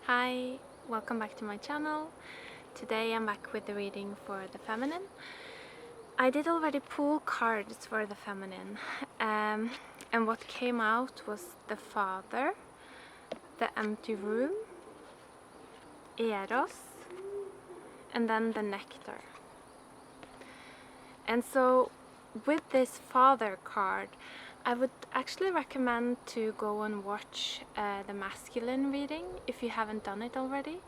Hi, welcome back to my channel. Today I'm back with the reading for the feminine. I did already pull cards for the feminine, and what came out was the Father, the Empty Room, Eros, and then the Nectar. And so with this Father card, I would actually recommend to go and watch the masculine reading if you haven't done it already,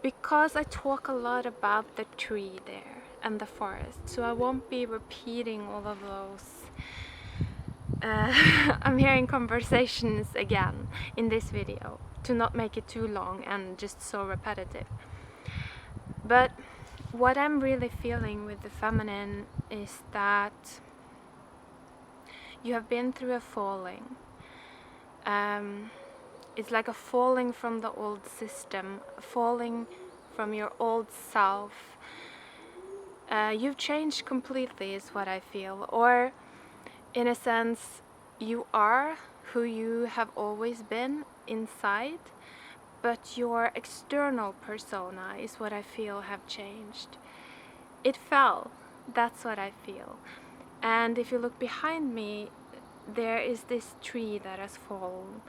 because I talk a lot about the tree there and the forest, so I won't be repeating all of those. I'm hearing conversations again in this video to not make it too long and just so repetitive. But what I'm really feeling with the feminine is that you have been through a falling. It's like a falling from the old system, falling from your old self. You've changed completely is what I feel, or in a sense you are who you have always been inside, but your external persona is what I feel have changed. It fell, that's what I feel. And if you look behind me, there is this tree that has fallen,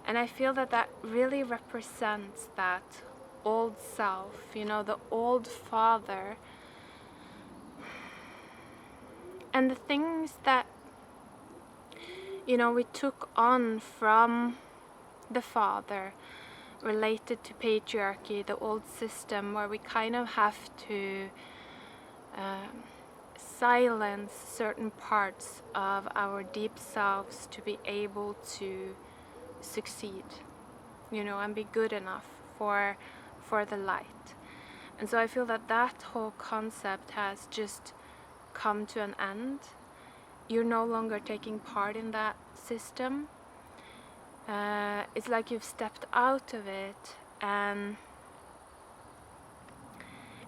and I feel that that really represents that old self, you know, the old father, and the things that, you know, we took on from the father related to patriarchy, the old system where we kind of have to silence certain parts of our deep selves to be able to succeed, you know, and be good enough for the light. And so I feel that that whole concept has just come to an end. You're no longer taking part in that system. It's like you've stepped out of it, and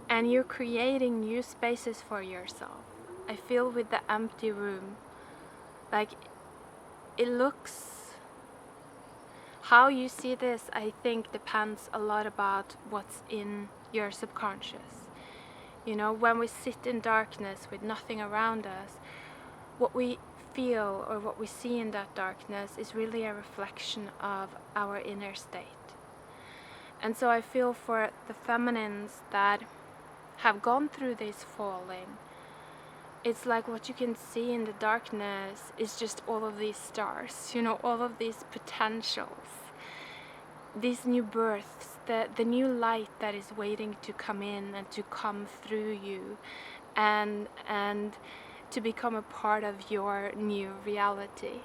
you're creating new spaces for yourself. I feel with the empty room, like it looks, how you see this, I think depends a lot about what's in your subconscious. You know, when we sit in darkness with nothing around us, what we feel or what we see in that darkness is really a reflection of our inner state. And so I feel for the feminines that have gone through this falling, it's like what you can see in the darkness is just all of these stars, you know, all of these potentials, these new births, the new light that is waiting to come in and to come through you, and to become a part of your new reality.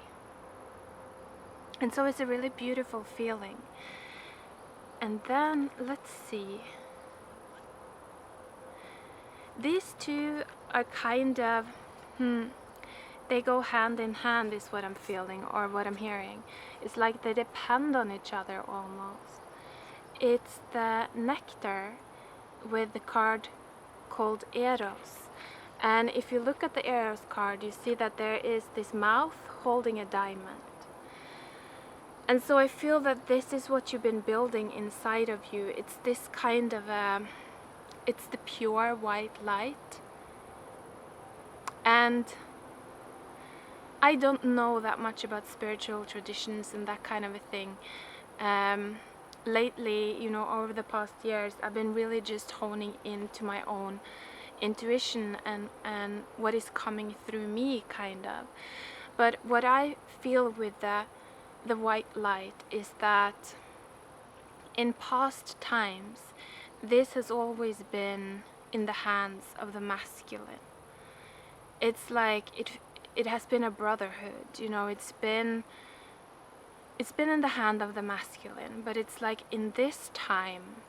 And so it's a really beautiful feeling. And then let's see, these two are kind of they go hand in hand is what I'm feeling, or what I'm hearing. It's like they depend on each other almost. It's the Nectar with the card called Eros. And if you look at the Eros card, you see that there is this mouth holding a diamond. And so I feel that this is what you've been building inside of you. It's this kind of it's the pure white light. And I don't know that much about spiritual traditions and that kind of a thing. Lately, you know, over the past years, I've been really just honing into my own intuition and what is coming through me, kind of. But what I feel with the white light is that in past times, this has always been in the hands of the masculine. It's like it has been a brotherhood, you know, it's been in the hand of the masculine, but it's like in this time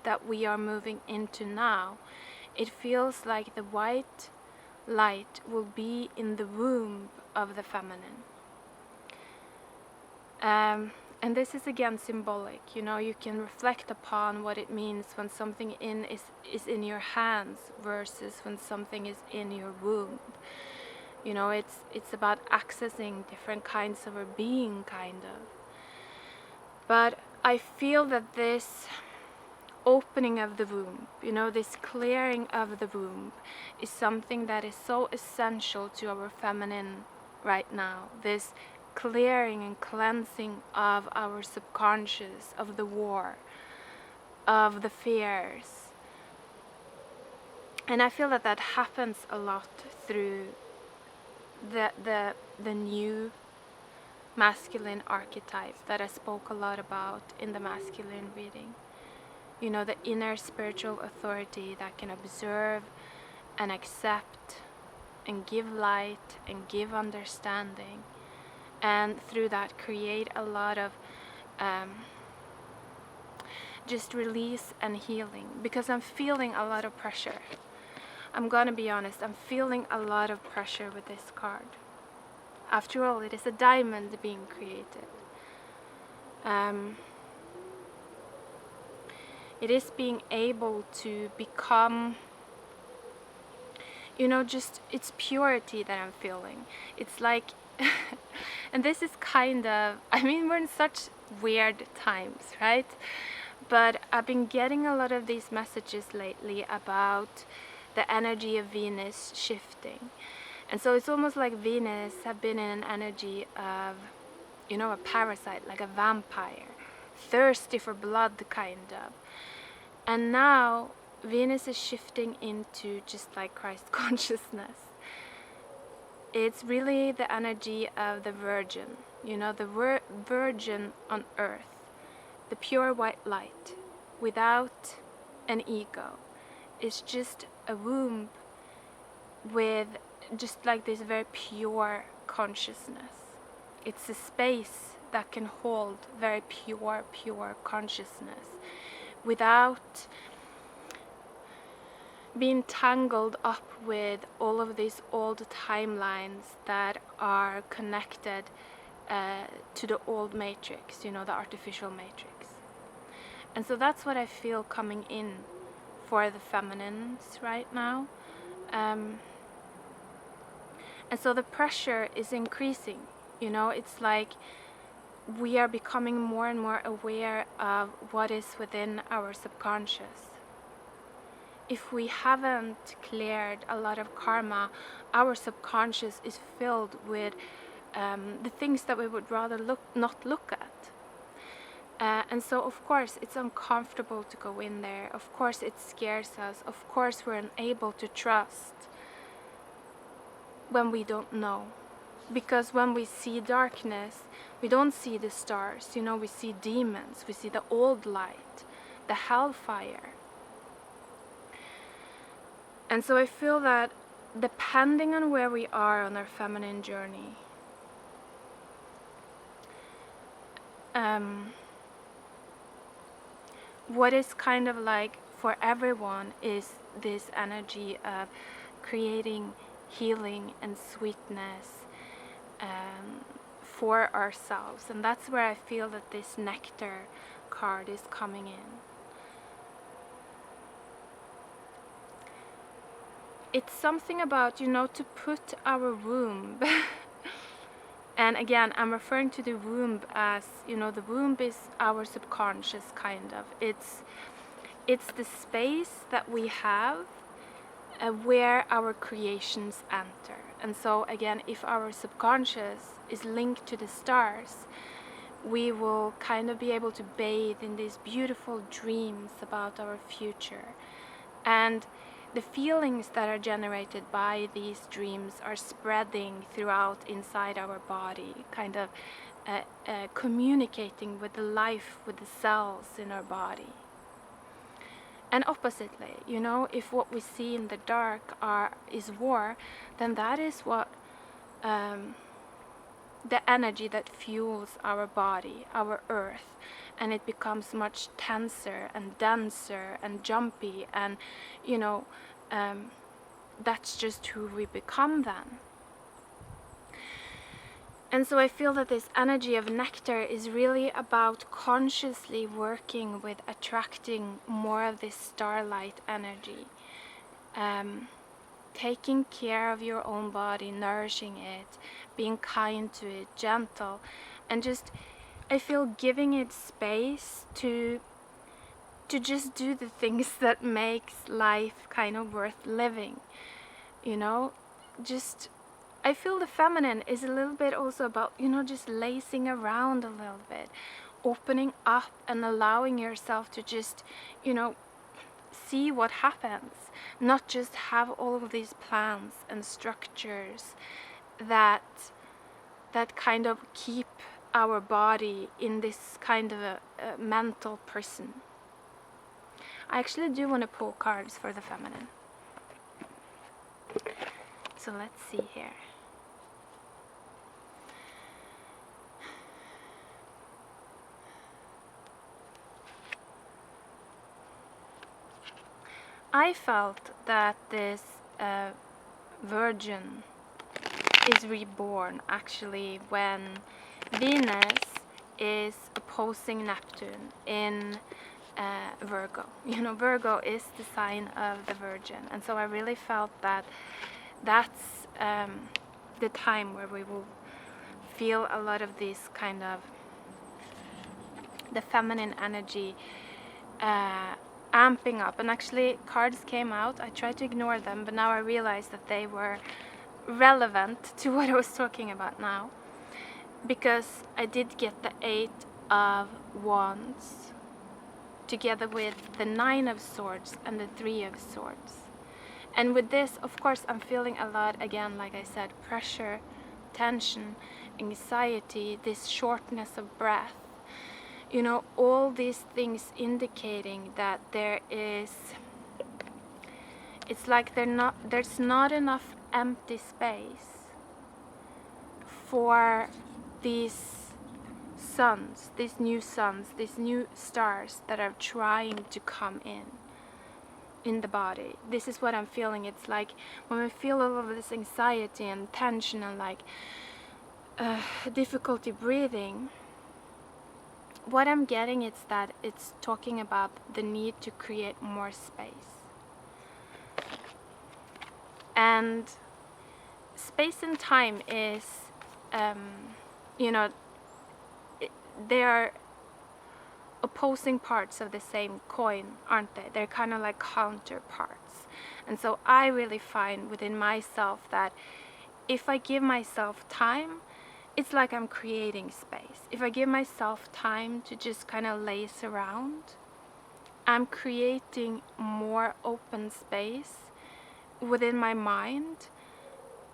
that we are moving into now, it feels like the white light will be in the womb of the feminine. And this is again symbolic, you know, you can reflect upon what it means when something is in your hands versus when something is in your womb. You know, it's about accessing different kinds of a being, kind of. But I feel that this opening of the womb, you know, this clearing of the womb is something that is so essential to our feminine right now. This clearing and cleansing of our subconscious, of the war, of the fears. And I feel that that happens a lot through the new masculine archetype that I spoke a lot about in the masculine reading. You know, the inner spiritual authority that can observe and accept and give light and give understanding, and through that create a lot of just release and healing. Because I'm feeling a lot of pressure. I'm gonna be honest, I'm feeling a lot of pressure with this card. After all, it is a diamond being created. It is being able to become, you know, just it's purity that I'm feeling. It's like, and this is kind of, I mean, we're in such weird times, right? But I've been getting a lot of these messages lately about the energy of Venus shifting. And so it's almost like Venus have been in an energy of, you know, a parasite, like a vampire, thirsty for blood, kind of. And now Venus is shifting into just like Christ consciousness. It's really the energy of the virgin, you know, the virgin on earth, the pure white light, without an ego. It's just a womb with just like this very pure consciousness. It's a space that can hold very pure consciousness without being tangled up with all of these old timelines that are connected to the old matrix, you know, the artificial matrix. And so that's what I feel coming in for the feminines right now. And so the pressure is increasing, you know, it's like we are becoming more and more aware of what is within our subconscious. If we haven't cleared a lot of karma, our subconscious is filled with the things that we would rather not look at. And so of course it's uncomfortable to go in there. Of course it scares us. Of course we're unable to trust when we don't know. Because when we see darkness, we don't see the stars, you know, we see demons, we see the old light, the hellfire. And so I feel that depending on where we are on our feminine journey, what is kind of like for everyone is this energy of creating healing and sweetness for ourselves. And that's where I feel that this nectar card is coming in. It's something about, you know, to put our womb and again I'm referring to the womb as, you know, the womb is our subconscious, kind of. It's the space that we have where our creations enter. And so again, if our subconscious is linked to the stars, we will kind of be able to bathe in these beautiful dreams about our future. And the feelings that are generated by these dreams are spreading throughout inside our body, kind of communicating with the life, with the cells in our body. And oppositely, you know, if what we see in the dark is war, then that is what the energy that fuels our body, our earth, and it becomes much tenser and denser and jumpy, and you know, that's just who we become then. And so I feel that this energy of nectar is really about consciously working with attracting more of this starlight energy, taking care of your own body, nourishing it, being kind to it, gentle, and just I feel giving it space to just do the things that makes life kind of worth living, you know. Just, I feel the feminine is a little bit also about, you know, just lazing around a little bit, opening up and allowing yourself to just, you know, see what happens, not just have all of these plans and structures that kind of keep our body in this kind of a mental prison. I actually do want to pull cards for the feminine. So let's see here. I felt that this Virgin is reborn actually when Venus is opposing Neptune in Virgo. You know, Virgo is the sign of the Virgin, and so I really felt that that's the time where we will feel a lot of this kind of the feminine energy amping up. And actually cards came out, I tried to ignore them, but now I realized that they were relevant to what I was talking about now, because I did get the 8 of Wands together with the 9 of Swords and the 3 of Swords. And with this, of course, I'm feeling a lot, again, like I said, pressure, tension, anxiety, this shortness of breath. You know, all these things indicating that there is, it's like there's not enough empty space for these suns, these new stars that are trying to come in the body. This is what I'm feeling. It's like when we feel all of this anxiety and tension and like difficulty breathing, what I'm getting is that it's talking about the need to create more space. And space and time is, you know, they are opposing parts of the same coin, aren't they? They're kind of like counterparts. And so I really find within myself that if I give myself time, it's like I'm creating space. If I give myself time to just kind of laze around, I'm creating more open space within my mind.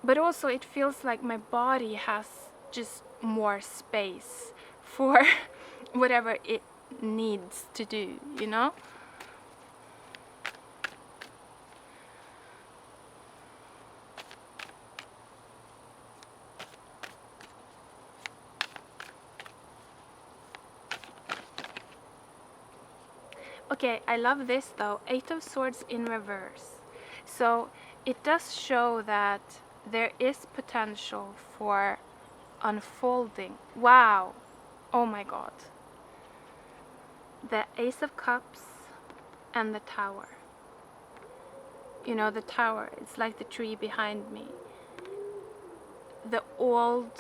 But also it feels like my body has just more space for whatever it needs to do, you know? Okay, I love this though, 8 of Swords in reverse. So it does show that there is potential for unfolding. Wow, oh my god. The Ace of Cups and the Tower. You know, the Tower, it's like the tree behind me. The old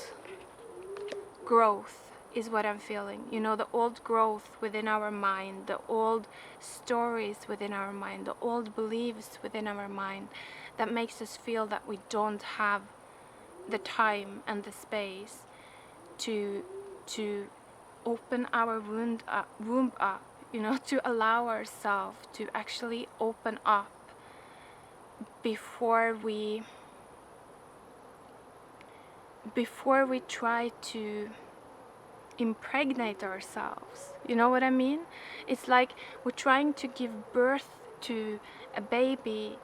growth is what I'm feeling. You know, the old growth within our mind, the old stories within our mind, the old beliefs within our mind that makes us feel that we don't have the time and the space to open our womb up, you know, to allow ourselves to actually open up before we try to impregnate ourselves. You know what I mean? It's like we're trying to give birth to a baby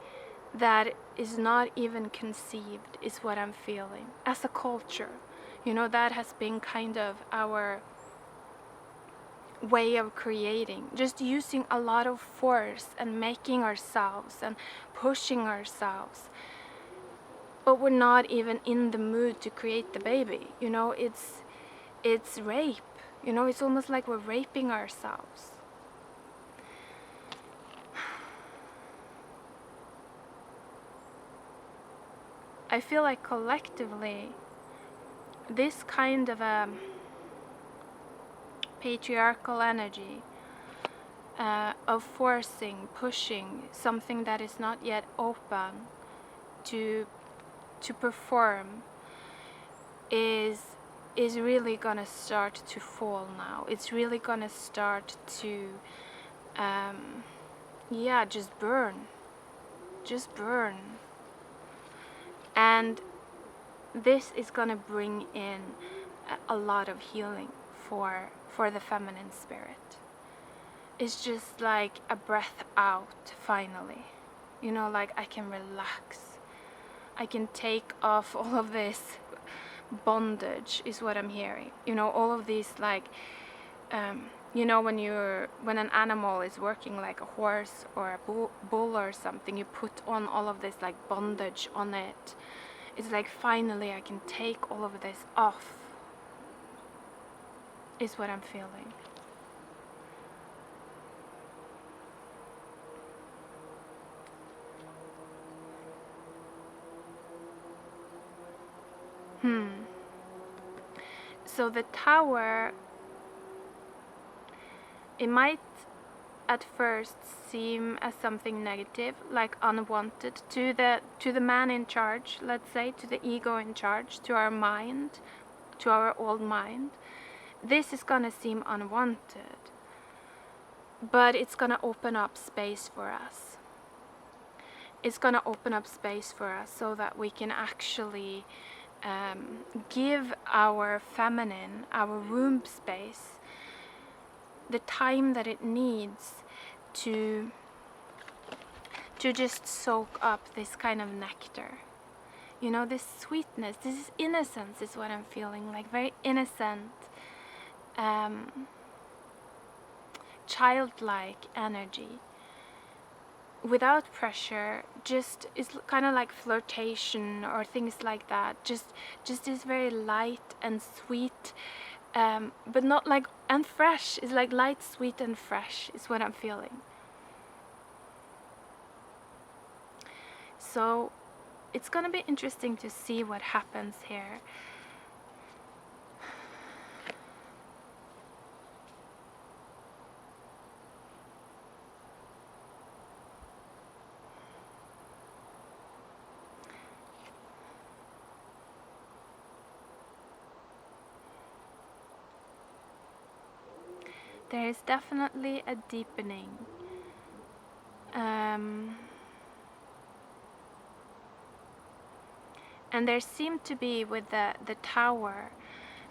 that is not even conceived, is what I'm feeling. As a culture, you know, that has been kind of our way of creating, just using a lot of force and making ourselves and pushing ourselves, but we're not even in the mood to create the baby. You know, it's rape. You know, it's almost like we're raping ourselves. I feel like collectively this kind of patriarchal energy of forcing, pushing something that is not yet open to perform is really gonna start to fall now. It's really gonna start to yeah, just burn. And this is gonna bring in a lot of healing for the feminine spirit. It's just like a breath out finally. You know, like I can relax. I can take off all of this bondage is what I'm hearing. You know, all of these like you know, when an animal is working like a horse or a bull or something, you put on all of this like bondage on it. It's like finally I can take all of this off, is what I'm feeling. So the Tower, it might at first seem as something negative, like unwanted to the man in charge, let's say, to the ego in charge, to our mind, to our old mind. This is gonna seem unwanted, but it's gonna open up space for us. It's gonna open up space for us so that we can actually give our feminine, our womb space, the time that it needs to just soak up this kind of nectar. You know, this sweetness, this innocence is what I'm feeling, like very innocent, childlike energy. Without pressure, just is kind of like flirtation or things like that. Just is very light and sweet, but not like, and fresh. It's like light, sweet, and fresh is what I'm feeling. So it's gonna be interesting to see what happens here. There is definitely a deepening. And there seemed to be, with the Tower,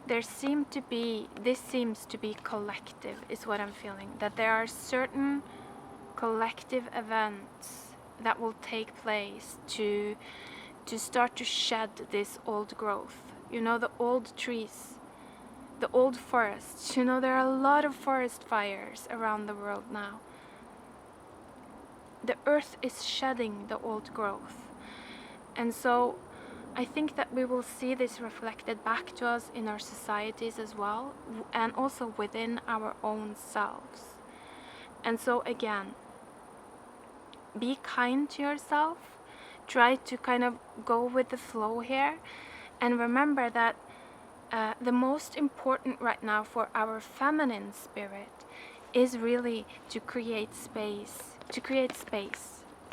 this seems to be collective, is what I'm feeling. That there are certain collective events that will take place to start to shed this old growth. You know, the old trees, the old forests. You know, there are a lot of forest fires around the world now. The earth is shedding the old growth. And so I think that we will see this reflected back to us in our societies as well, and also within our own selves. And so again, be kind to yourself. Try to kind of go with the flow here. And remember that the most important right now for our feminine spirit is really to create space.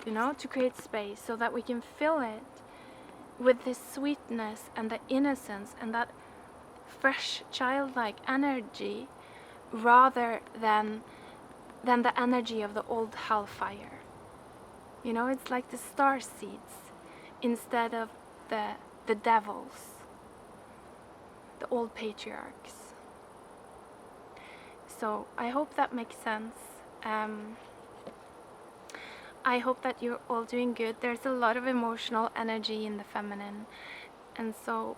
You know, to create space so that we can fill it with this sweetness and the innocence and that fresh childlike energy, rather than the energy of the old hellfire. You know, it's like the star seeds instead of the devils, the old patriarchs. So I hope that makes sense. I hope that you're all doing good. There's a lot of emotional energy in the feminine. And so,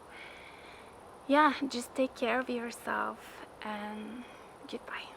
yeah, just take care of yourself and goodbye.